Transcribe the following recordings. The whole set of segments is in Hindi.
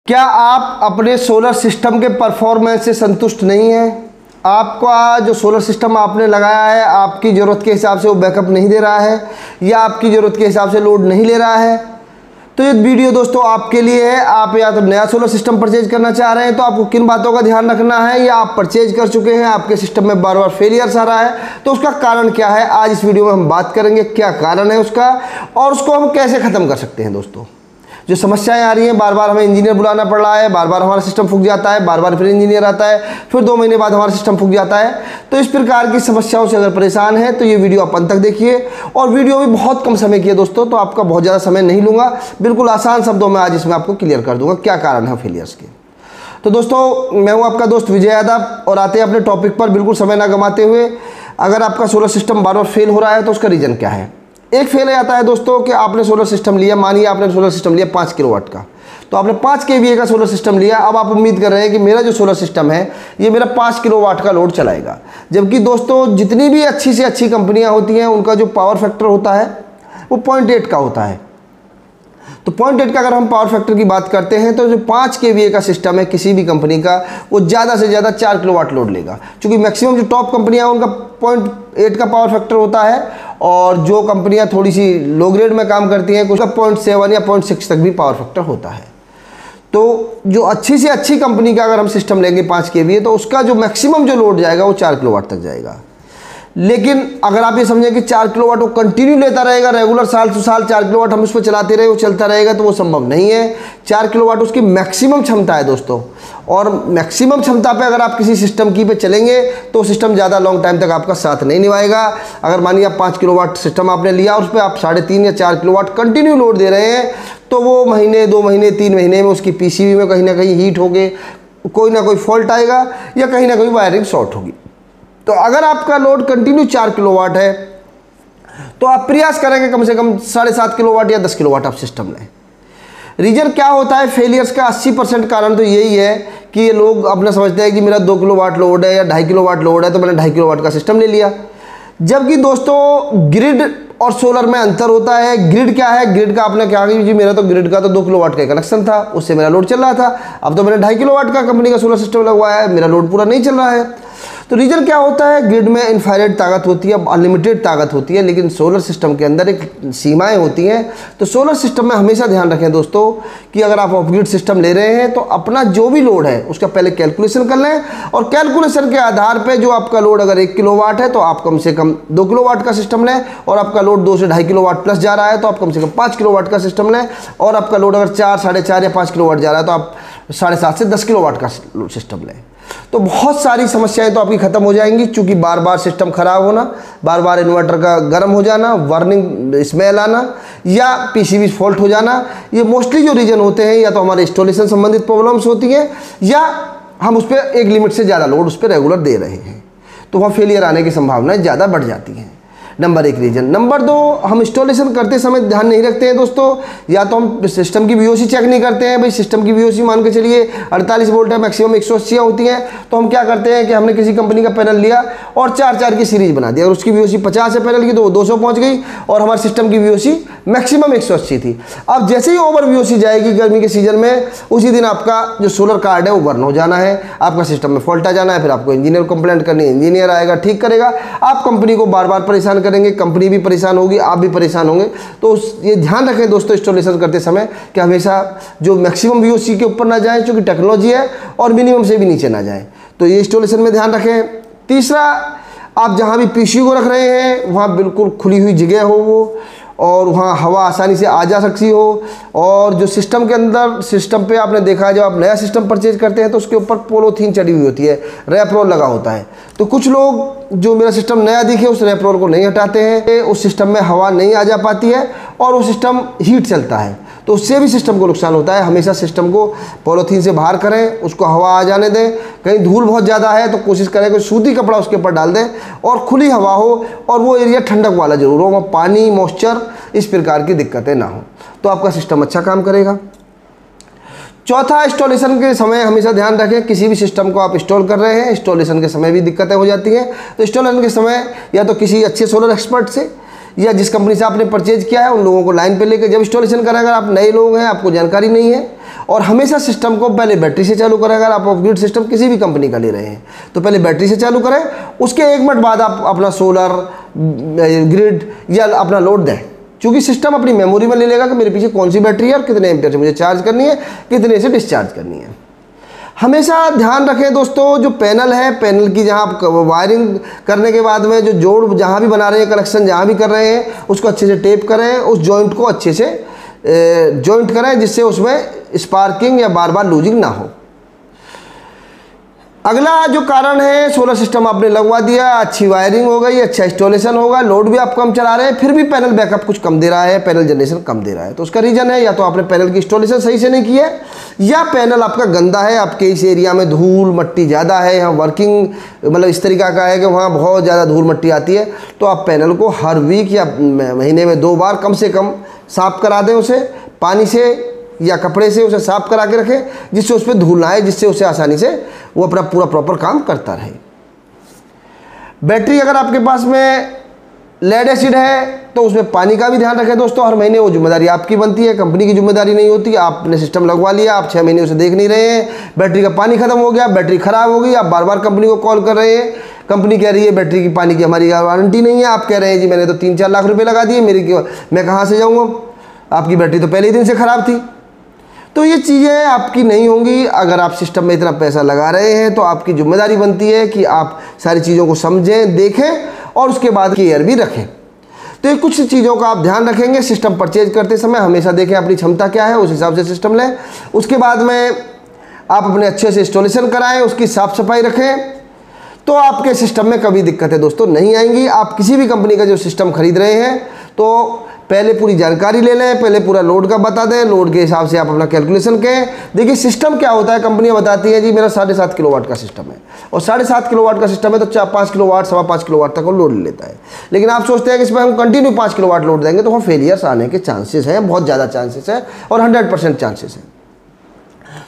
क्या आप अपने सोलर सिस्टम के परफॉर्मेंस से संतुष्ट नहीं हैं? आपका जो सोलर सिस्टम आपने लगाया है आपकी ज़रूरत के हिसाब से वो बैकअप नहीं दे रहा है या आपकी ज़रूरत के हिसाब से लोड नहीं ले रहा है, तो ये वीडियो दोस्तों आपके लिए है। आप या तो नया सोलर सिस्टम परचेज करना चाह रहे हैं तो आपको किन बातों का ध्यान रखना है, या आप परचेज कर चुके हैं आपके सिस्टम में बार बार फेलियर्स आ रहा है तो उसका कारण क्या है, आज इस वीडियो में हम बात करेंगे क्या कारण है उसका और उसको हम कैसे ख़त्म कर सकते हैं। दोस्तों जो समस्याएं आ रही हैं, बार बार हमें इंजीनियर बुलाना पड़ रहा है, बार बार हमारा सिस्टम फूक जाता है, बार बार फिर इंजीनियर आता है, फिर 2 महीने बाद हमारा सिस्टम फूक जाता है, तो इस प्रकार की समस्याओं से अगर परेशान है तो ये वीडियो आप अंत तक देखिए। और वीडियो भी बहुत कम समय की है दोस्तों, तो आपका बहुत ज़्यादा समय नहीं लूँगा, बिल्कुल आसान शब्दों में आज इसमें आपको क्लियर कर दूँगा क्या कारण है फेलियर्स के। तो दोस्तों मैं हूँ आपका दोस्त विजय यादव और आते हैं अपने टॉपिक पर बिल्कुल समय ना गंवाते हुए। अगर आपका सोलर सिस्टम बार बार फेल हो रहा है तो उसका रीज़न क्या है? एक फेल आता है दोस्तों कि आपने सोलर सिस्टम लिया, मानिए आपने सोलर सिस्टम लिया 5 किलोवाट का, तो आपने 5 kVA का सोलर सिस्टम लिया। अब आप उम्मीद कर रहे हैं कि मेरा जो सोलर सिस्टम है ये मेरा 5 किलोवाट का लोड चलाएगा, जबकि दोस्तों जितनी भी अच्छी से अच्छी कंपनियां होती हैं उनका जो पावर फैक्टर होता है वो 0.8 का होता है। तो 0.8 का अगर हम पावर फैक्टर की बात करते हैं तो जो 5 kVA का सिस्टम है किसी भी कंपनी का वो ज़्यादा से ज़्यादा 4 किलोवाट लोड लेगा, क्योंकि मैक्सिमम जो टॉप कंपनियां हैं उनका 0.8 का पावर फैक्टर होता है और जो कंपनियां थोड़ी सी लो ग्रेड में काम करती हैं कुछ का 0.7 या 0.6 तक भी पावर फैक्टर होता है। तो जो अच्छी से अच्छी कंपनी का अगर हम सिस्टम लेंगे 5 kVA तो उसका जो मैक्सिमम जो लोड जाएगा वो 4 किलोवाट तक जाएगा। लेकिन अगर आप ये समझें कि 4 किलोवाट वो कंटिन्यू लेता रहेगा, रेगुलर साल टू साल 4 किलोवाट हम उस पर चलाते रहे वो चलता रहेगा, तो वो संभव नहीं है। 4 किलोवाट उसकी मैक्सिमम क्षमता है दोस्तों, और मैक्सिमम क्षमता पे अगर आप किसी सिस्टम की पे चलेंगे तो सिस्टम ज़्यादा लॉन्ग टाइम तक आपका साथ नहीं निभाएगा। अगर मानिए आप 5 किलोवाट सिस्टम आपने लिया और उस पर आप 3.5 या 4 किलोवाट कंटिन्यू लोड दे रहे हैं तो वो महीने 2 महीने 3 महीने में उसकी पीसीबी में कहीं ना कहीं हीट होगी, कोई ना कोई फॉल्ट आएगा या कहीं ना कहीं वायरिंग शॉर्ट होगी। तो अगर आपका लोड कंटिन्यू 4 किलोवाट है तो आप प्रयास करेंगे कम से कम 7.5 किलोवाट या 10 किलोवाट आप सिस्टम लें। रीजन क्या होता है फेलियर्स का? 80% कारण तो यही है कि ये लोग अपना समझते हैं कि मेरा 2 किलोवाट लोड है या 2.5 किलोवाट लोड है तो मैंने 2.5 किलोवाट का सिस्टम ले लिया, जबकि दोस्तों ग्रिड और सोलर में अंतर होता है। ग्रिड क्या है? ग्रिड का आपने क्या कि मेरा तो ग्रिड का तो 2 किलोवाट का कनेक्शन था, उससे मेरा लोड चल रहा था, अब तो मैंने 2.5 किलोवाट का कंपनी का सोलर सिस्टम लगवाया है, मेरा लोड पूरा नहीं चल रहा है। तो रीजन क्या होता है? ग्रिड में इनफाइनाइट ताकत होती है, अनलिमिटेड ताकत होती है, लेकिन सोलर सिस्टम के अंदर एक सीमाएं होती हैं। तो सोलर सिस्टम में हमेशा ध्यान रखें दोस्तों कि अगर आप ऑफ ग्रिड सिस्टम ले रहे हैं तो अपना जो भी लोड है उसका पहले कैलकुलेशन कर लें, और कैलकुलेशन के आधार पर जो आपका लोड अगर 1 किलोवाट है तो आप कम से कम 2 किलोवाट का सिस्टम लें, और आपका लोड 2 से 2.5 किलोवाट प्लस जा रहा है तो आप कम से कम 5 किलोवाट का सिस्टम लें, और आपका लोड अगर 4, 4.5 या 5 किलोवाट जा रहा है तो आप 7.5 से 10 किलोवाट का सिस्टम लें। तो बहुत सारी समस्याएं तो आपकी खत्म हो जाएंगी, क्योंकि बार बार सिस्टम खराब होना, बार बार इन्वर्टर का गर्म हो जाना, वार्निंग स्मेल आना या पीसीबी फॉल्ट हो जाना, ये मोस्टली जो रीजन होते हैं या तो हमारे इंस्टॉलेशन संबंधित प्रॉब्लम्स होती हैं या हम उस पर एक लिमिट से ज़्यादा लोड उस पर रेगुलर दे रहे हैं, तो वहाँ फेलियर आने की संभावनाएं ज़्यादा बढ़ जाती हैं। Number 1 reason. नंबर 2, हम इंस्टॉलेशन करते समय ध्यान नहीं रखते हैं दोस्तों, या तो हम सिस्टम की वीओसी चेक नहीं करते हैं। भाई सिस्टम की वीओसी मान के चलिए 48 वोल्ट है, मैक्सिमम 180 होती हैं, तो हम क्या करते हैं कि हमने किसी कंपनी का पैनल लिया और 4 की सीरीज बना दी। अगर उसकी वीओसी 50 है पैनल की तो वो 200 पहुँच गई और हमारे सिस्टम की वीओसी मैक्सिमम 180 थी। अब जैसे ही ओवर वीओसी जाएगी गर्मी के सीजन में, उसी दिन आपका जो सोलर कार्ड है वो बर्न हो जाना है, आपका सिस्टम में फॉल्ट आ जाना है, फिर आपको इंजीनियर को कंप्लेंट करनी है, इंजीनियर आएगा ठीक करेगा, आप कंपनी को बार बार परेशान करेंगे, कंपनी भी परेशान होगी, आप भी परेशान होंगे। तो ये ध्यान रखें दोस्तों इंस्टॉलेशन करते समय कि हमेशा जो मैक्सिमम वीओसी के ऊपर ना जाए, क्योंकि टेक्नोलॉजी है, और मिनिमम से भी नीचे ना जाए, तो ये इंस्टॉलेशन में ध्यान रखें। तीसरा, आप जहां भी पीसीयू को रख रहे हैं वहां बिल्कुल खुली हुई जगह हो वो, और वहाँ हवा आसानी से आ जा सकती हो, और जो सिस्टम के अंदर सिस्टम पे आपने देखा है जब आप नया सिस्टम परचेज करते हैं तो उसके ऊपर पोलोथीन चढ़ी हुई होती है, रैप रोल लगा होता है। तो कुछ लोग जो मेरा सिस्टम नया दिखे उस रैप रोल को नहीं हटाते हैं, उस सिस्टम में हवा नहीं आ जा पाती है और वो सिस्टम हीट चलता है, तो उससे भी सिस्टम को नुकसान होता है। हमेशा सिस्टम को पॉलीथीन से बाहर करें, उसको हवा आ जाने दें। कहीं धूल बहुत ज़्यादा है तो कोशिश करें कि सूती कपड़ा उसके ऊपर डाल दें और खुली हवा हो, और वो एरिया ठंडक वाला जरूर हो, वहाँ पानी मॉइस्चर इस प्रकार की दिक्कतें ना हो, तो आपका सिस्टम अच्छा काम करेगा। चौथा, इंस्टॉलेशन के समय हमेशा ध्यान रखें, किसी भी सिस्टम को आप इंस्टॉल कर रहे हैं इंस्टॉलेशन के समय भी दिक्कतें हो जाती हैं। तो इंस्टॉलेशन के समय या तो किसी अच्छे सोलर एक्सपर्ट से या जिस कंपनी से आपने परचेज किया है उन लोगों को लाइन पे लेकर जब इंस्टॉलेशन करें। अगर आप नए लोग हैं, आपको जानकारी नहीं है और हमेशा सिस्टम को पहले बैटरी से चालू करें। अगर आप ऑफ ग्रिड सिस्टम किसी भी कंपनी का ले रहे हैं तो पहले बैटरी से चालू करें, उसके 1 मिनट बाद आप अपना सोलर ग्रिड या अपना लोड दें, क्योंकि सिस्टम अपनी मेमोरी में ले लेगा कि मेरे पीछे कौन सी बैटरी है और कितने एम्पियर से मुझे चार्ज करनी है, कितने से डिस्चार्ज करनी है। हमेशा ध्यान रखें दोस्तों, जो पैनल है, पैनल की जहाँ आप वायरिंग करने के बाद में जो जोड़ जहाँ भी बना रहे हैं, कनेक्शन जहाँ भी कर रहे हैं, उसको अच्छे से टेप करें, उस जॉइंट को अच्छे से जॉइंट करें, जिससे उसमें स्पार्किंग या बार बार लूजिंग ना हो। अगला जो कारण है, सोलर सिस्टम आपने लगवा दिया, अच्छी वायरिंग हो गई, अच्छा इंस्टॉलेशन होगा, लोड भी आप कम चला रहे हैं, फिर भी पैनल बैकअप कुछ कम दे रहा है, पैनल जनरेशन कम दे रहा है, तो उसका रीज़न है या तो आपने पैनल की इंस्टॉलेशन सही से नहीं की है, या पैनल आपका गंदा है, आपके इस एरिया में धूल मट्टी ज़्यादा है, यहाँ वर्किंग मतलब इस तरीका का है कि वहाँ बहुत ज़्यादा धूल मट्टी आती है, तो आप पैनल को हर वीक या महीने में 2 बार कम से कम साफ़ करा दें, उसे पानी से या कपड़े से उसे साफ करा के रखें, जिससे उस पर धूल ना आए, जिससे उसे आसानी से वो अपना पूरा प्रॉपर काम करता रहे। बैटरी अगर आपके पास में लेड एसिड है तो उसमें पानी का भी ध्यान रखें दोस्तों, हर महीने वो जिम्मेदारी आपकी बनती है, कंपनी की जिम्मेदारी नहीं होती। आपने सिस्टम लगवा लिया, आप 6 महीने उसे देख नहीं रहे हैं, बैटरी का पानी खत्म हो गया, बैटरी ख़राब हो गई, आप बार बार कंपनी को कॉल कर रहे हैं, कंपनी कह रही है बैटरी की पानी की हमारी वारंटी नहीं है, आप कह रहे हैं जी मैंने तो 3-4 लाख रुपये लगा दिए, मैं कहाँ से जाऊँगा, आपकी बैटरी तो पहले ही दिन से ख़राब थी। तो ये चीज़ें आपकी नहीं होंगी। अगर आप सिस्टम में इतना पैसा लगा रहे हैं तो आपकी जिम्मेदारी बनती है कि आप सारी चीज़ों को समझें, देखें और उसके बाद केयर भी रखें। तो ये कुछ चीज़ों का आप ध्यान रखेंगे। सिस्टम परचेज करते समय हमेशा देखें अपनी क्षमता क्या है, उस हिसाब से सिस्टम लें। उसके बाद में आप अपने अच्छे से इंस्टॉलेशन कराएँ, उसकी साफ़ सफाई रखें, तो आपके सिस्टम में कभी दिक्कतें दोस्तों नहीं आएंगी। आप किसी भी कंपनी का जो सिस्टम खरीद रहे हैं तो पहले पूरी जानकारी ले लें, पहले पूरा लोड का बता दें, लोड के हिसाब से आप अपना कैलकुलेशन करें। देखिए सिस्टम क्या होता है, कंपनियां बताती है जी मेरा 7.5 किलोवाट का सिस्टम है, और 7.5 किलोवाट का सिस्टम है तो 5 किलोवाट 5.25 किलोवाट तक वो लोड ले लेता है। लेकिन आप सोचते हैं कि इसमें हम कंटिन्यू 5 किलोवाट लोड देंगे तो वहाँ फेलियर्स आने के चांसेस हैं, बहुत ज़्यादा चांसेस है और 100% चांसेस है।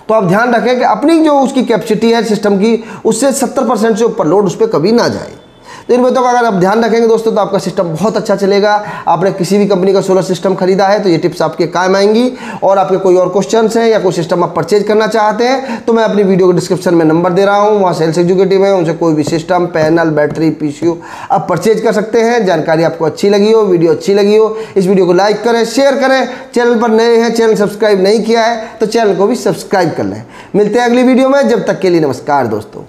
तो आप ध्यान रखें कि अपनी जो उसकी कैपेसिटी है सिस्टम की, उससे 70% से ऊपर लोड उस पर कभी ना जाए। तो इन बातों का अगर आप ध्यान रखेंगे दोस्तों तो आपका सिस्टम बहुत अच्छा चलेगा। आपने किसी भी कंपनी का सोलर सिस्टम खरीदा है तो ये टिप्स आपके काम आएंगी। और आपके कोई और क्वेश्चंस हैं या कोई सिस्टम आप परचेज करना चाहते हैं तो मैं अपनी वीडियो के डिस्क्रिप्शन में नंबर दे रहा हूँ, वहाँ सेल्स एग्जीक्यूटिव है, उनसे कोई भी सिस्टम, पैनल, बैटरी, पीसीयू आप परचेज कर सकते हैं। जानकारी आपको अच्छी लगी हो, वीडियो अच्छी लगी हो, इस वीडियो को लाइक करें, शेयर करें। चैनल पर नए हैं, चैनल सब्सक्राइब नहीं किया है तो चैनल को भी सब्सक्राइब कर लें। मिलते हैं अगली वीडियो में, जब तक के लिए नमस्कार दोस्तों।